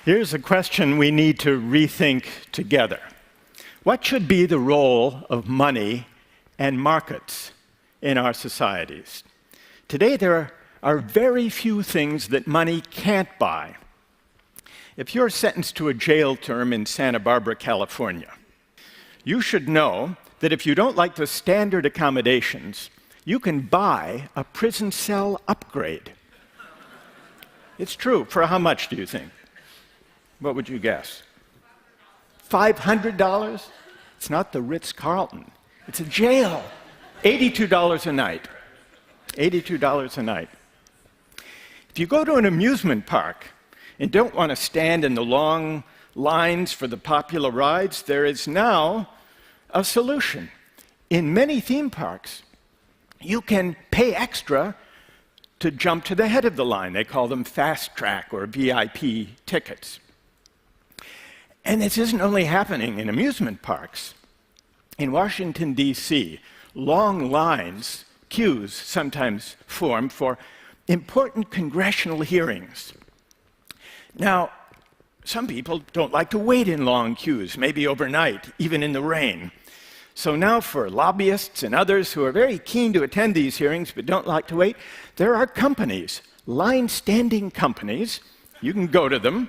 Here's a question we need to rethink together. What should be the role of money and markets in our societies? Today, there are very few things that money can't buy. If you're sentenced to a jail term in Santa Barbara, California, you should know that if you don't like the standard accommodations, you can buy a prison cell upgrade. It's true. For how much, do you think? What would you guess? $500? It's not the Ritz-Carlton. It's a jail. $82 a night. $82 a night. If you go to an amusement park and don't want to stand in the long lines for the popular rides, there is now a solution. In many theme parks, you can pay extra to jump to the head of the line. They call them fast track or VIP tickets. And this isn't only happening in amusement parks. In Washington, D.C., long lines, queues sometimes form for important congressional hearings. Now, some people don't like to wait in long queues, maybe overnight, even in the rain. So now for lobbyists and others who are very keen to attend these hearings but don't like to wait, there are companies, line-standing companies. You can go to them.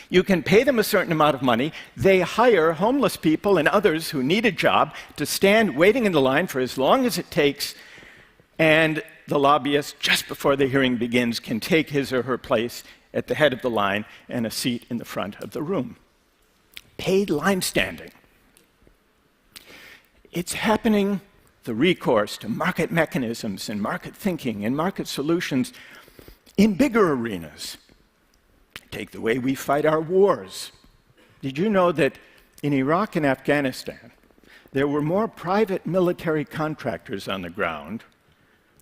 You can pay them a certain amount of money. They hire homeless people and others who need a job to stand waiting in the line for as long as it takes, and the lobbyist, just before the hearing begins, can take his or her place at the head of the line and a seat in the front of the room. Paid line standing. It's happening, the recourse to market mechanisms and market thinking and market solutions in bigger arenas. Take the way we fight our wars. Did you know that in Iraq and Afghanistan, there were more private military contractors on the ground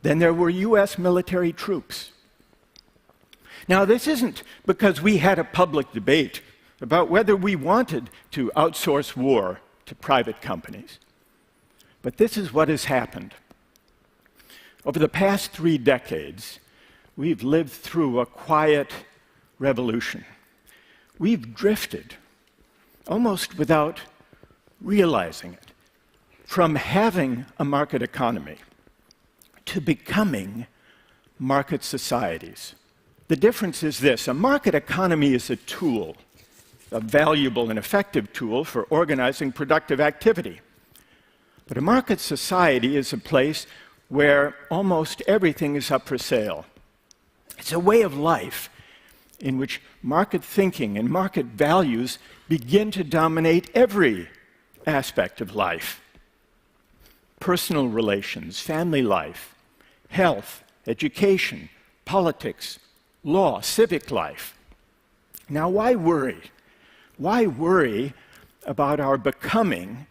than there were US military troops? Now, this isn't because we had a public debate about whether we wanted to outsource war to private companies. But this is what has happened. Over the past 3 decades, we've lived through a quiet revolution. We've drifted, almost without realizing it, from having a market economy to becoming market societies. The difference is this: a market economy is a tool, a valuable and effective tool for organizing productive activity. But a market society is a place where almost everything is up for sale. It's a way of life in which market thinking and market values begin to dominate every aspect of life. Personal relations, family life, health, education, politics, law, civic life. Now, why worry? Why worry about our becoming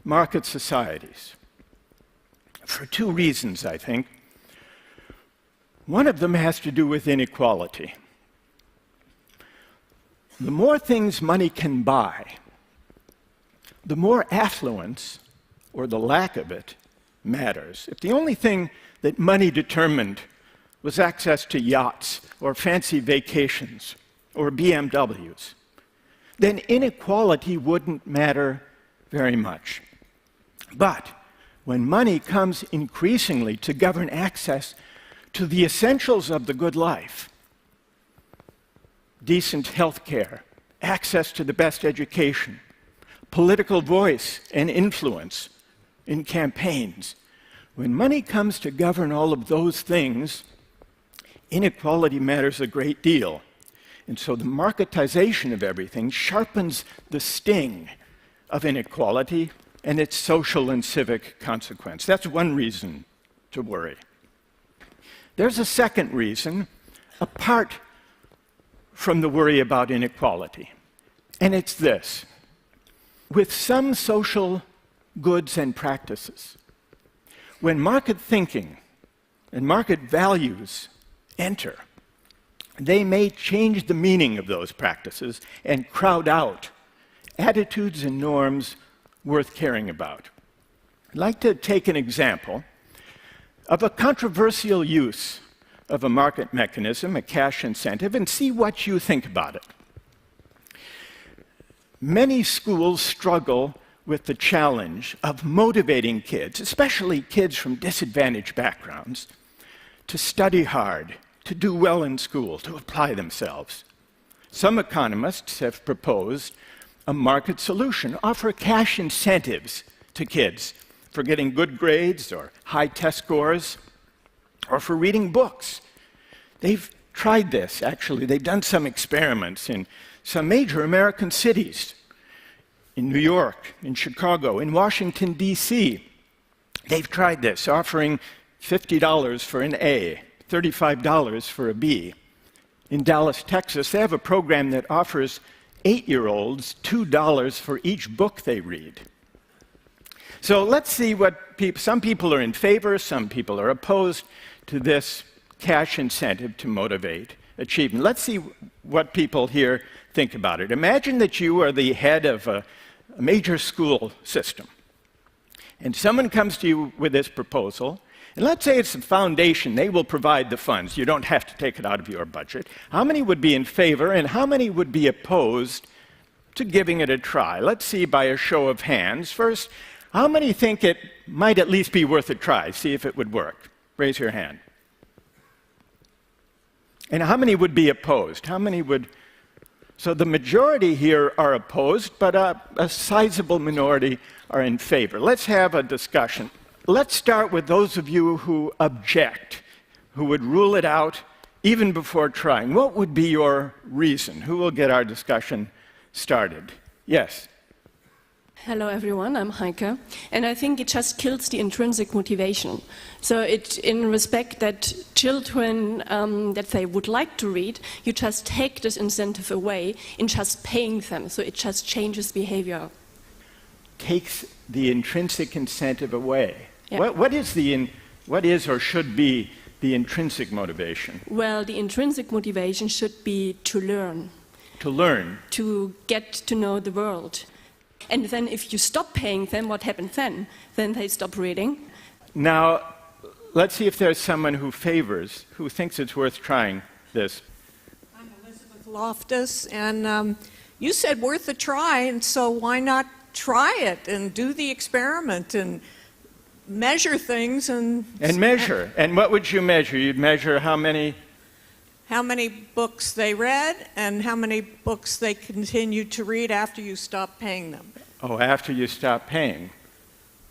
market societies? For 2 reasons, I think. One of them has to do with inequality. The more things money can buy, the more affluence, or the lack of it, matters. If the only thing that money determined was access to yachts or fancy vacations or BMWs, then inequality wouldn't matter very much. But when money comes increasingly to govern access to the essentials of the good life, decent health care, access to the best education, political voice and influence in campaigns, when money comes to govern all of those things, inequality matters a great deal. And so the marketization of everything sharpens the sting of inequality and its social and civic consequence. That's one reason to worry. There's a second reason, apart from the worry about inequality, and it's this: with some social goods and practices, when market thinking and market values enter, they may change the meaning of those practices and crowd out attitudes and norms worth caring about. I'd like to take an example of a controversial use of a market mechanism, a cash incentive, and see what you think about it. many schools struggle with the challenge of motivating kids, especially kids from disadvantaged backgrounds, to study hard, to do well in school, to apply themselves. Some economists have proposed a market solution, offer cash incentives to kids for getting good grades or high test scores, or for reading books. They've tried this, actually. They've done some experiments in some major American cities, in New York, in Chicago, in Washington, D.C. They've tried this, offering $50 for an A, $35 for a B. In Dallas, Texas, they have a program that offers 8-year-olds $2 for each book they read. So let's see what some people are in favor, some people are opposed to this cash incentive to motivate achievement. Let's see what people here think about it. Imagine that you are the head of a major school system, and someone comes to you with this proposal, and let's say it's a foundation. They will provide the funds. You don't have to take it out of your budget. How many would be in favor, and how many would be opposed to giving it a try? Let's see by a show of hands. First, how many think it might at least be worth a try, see if it would work? Raise your hand. And how many would be opposed? How many would? So the majority here are opposed, but a sizable minority are in favor. Let's have a discussion. Let's start with those of you who object, who would rule it out even before trying. What would be your reason? Who will get our discussion started? Yes. Hello everyone, I'm Heike, and I think it just kills the intrinsic motivation. So in respect that children, that they would like to read, you just take this incentive away in just paying them, so it just changes behavior. Takes the intrinsic incentive away. Yeah. What is or should be the intrinsic motivation? Well, the intrinsic motivation should be to learn. To learn. To get to know the world. And then if you stop paying them, what happens then? Then they stop reading. Now, let's see if there's someone who thinks it's worth trying this. I'm Elizabeth Loftus, and you said worth a try, and so why not try it and do the experiment and measure things and measure. And what would you measure? You'd measure how many books they read and how many books they continued to read after you stopped paying them. Oh, after you stop paying.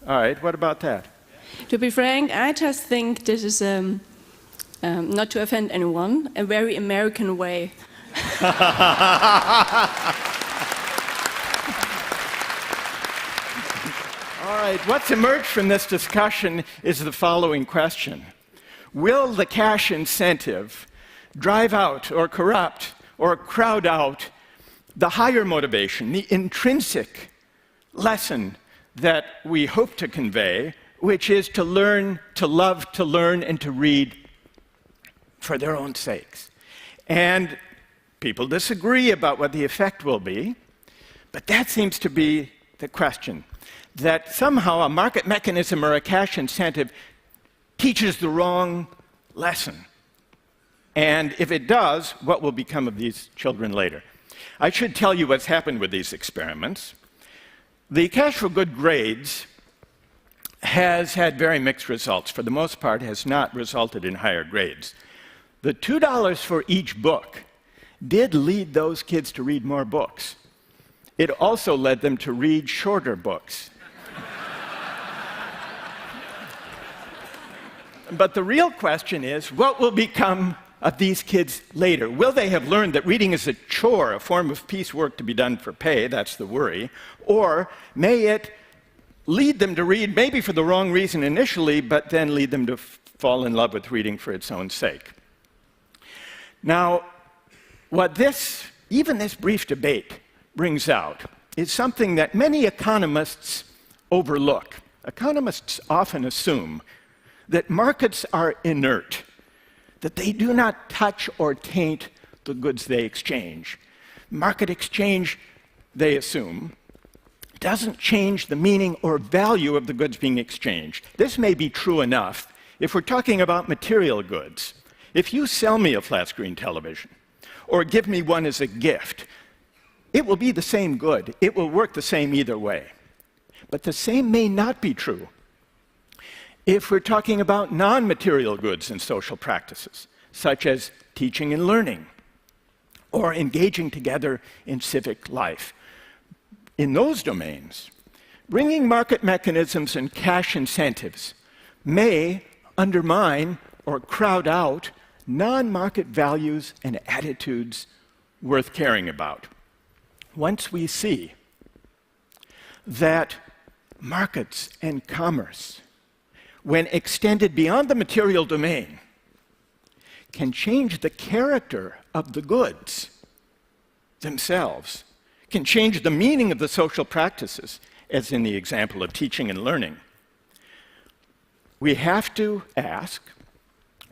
All right, what about that? To be frank, I just think this is, not to offend anyone, a very American way. All right, what's emerged from this discussion is the following question. Will the cash incentive drive out or corrupt or crowd out the higher motivation, the intrinsic lesson that we hope to convey, which is to learn, to love, to learn, and to read for their own sakes? And people disagree about what the effect will be, but that seems to be the question, that somehow a market mechanism or a cash incentive teaches the wrong lesson. And if it does, what will become of these children later? I should tell you what's happened with these experiments. The Cash for Good Grades has had very mixed results. For the most part, has not resulted in higher grades. The $2 for each book did lead those kids to read more books. It also led them to read shorter books. But the real question is, what will become of these kids later? Will they have learned that reading is a chore, a form of piecework to be done for pay? That's the worry. Or may it lead them to read, maybe for the wrong reason initially, but then lead them to fall in love with reading for its own sake? Now, what even this brief debate brings out is something that many economists overlook. Economists often assume that markets are inert, that they do not touch or taint the goods they exchange. Market exchange, they assume, doesn't change the meaning or value of the goods being exchanged. This may be true enough if we're talking about material goods. If you sell me a flat-screen television or give me one as a gift, it will be the same good. It will work the same either way. But the same may not be true if we're talking about non-material goods and social practices, such as teaching and learning, or engaging together in civic life. In those domains, bringing market mechanisms and cash incentives may undermine or crowd out non-market values and attitudes worth caring about. Once we see that markets and commerce, when extended beyond the material domain, can change the character of the goods themselves, can change the meaning of the social practices, as in the example of teaching and learning, we have to ask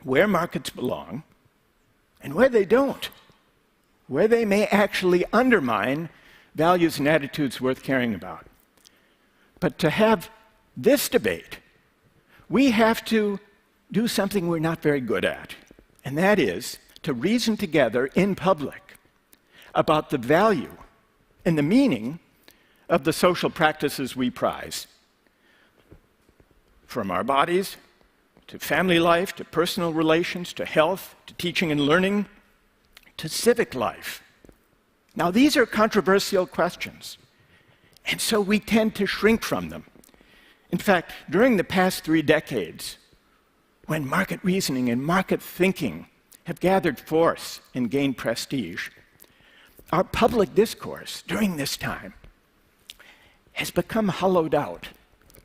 where markets belong and where they don't, where they may actually undermine values and attitudes worth caring about. But to have this debate, we have to do something we're not very good at, and that is to reason together in public about the value and the meaning of the social practices we prize. From our bodies, to family life, to personal relations, to health, to teaching and learning, to civic life. Now, these are controversial questions, and so we tend to shrink from them. In fact, during the past 3 decades, when market reasoning and market thinking have gathered force and gained prestige, our public discourse during this time has become hollowed out,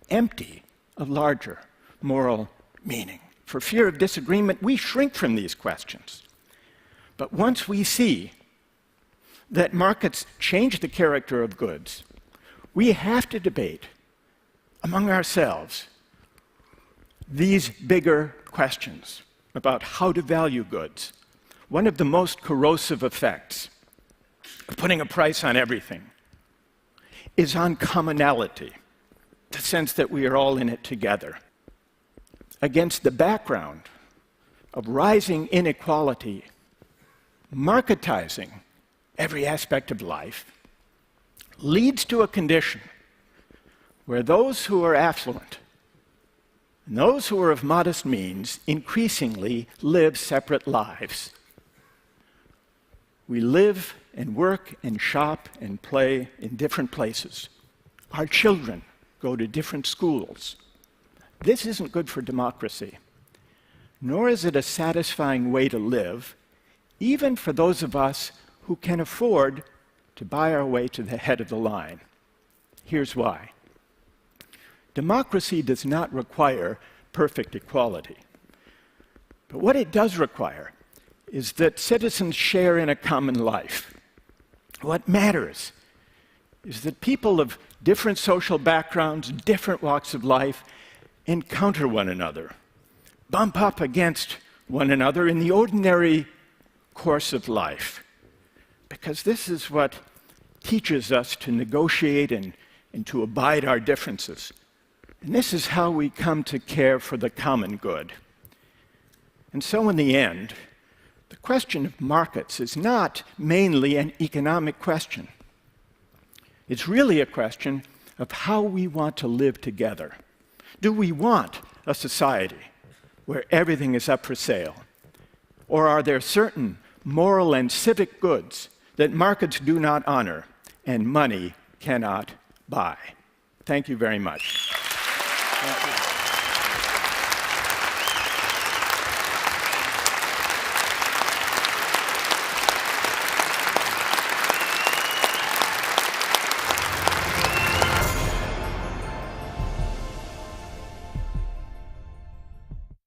empty of larger moral meaning. For fear of disagreement, we shrink from these questions. But once we see that markets change the character of goods, we have to debate among ourselves these bigger questions about how to value goods. One of the most corrosive effects of putting a price on everything is on commonality, the sense that we are all in it together. Against the background of rising inequality, marketizing every aspect of life leads to a condition where those who are affluent and those who are of modest means increasingly live separate lives. We live and work and shop and play in different places. Our children go to different schools. This isn't good for democracy, nor is it a satisfying way to live, even for those of us who can afford to buy our way to the head of the line. Here's why. Democracy does not require perfect equality. But what it does require is that citizens share in a common life. What matters is that people of different social backgrounds, different walks of life, encounter one another, bump up against one another in the ordinary course of life. Because this is what teaches us to negotiate and to abide our differences. And this is how we come to care for the common good. And so in the end, the question of markets is not mainly an economic question. It's really a question of how we want to live together. Do we want a society where everything is up for sale? Or are there certain moral and civic goods that markets do not honor and money cannot buy? Thank you very much. Thank you.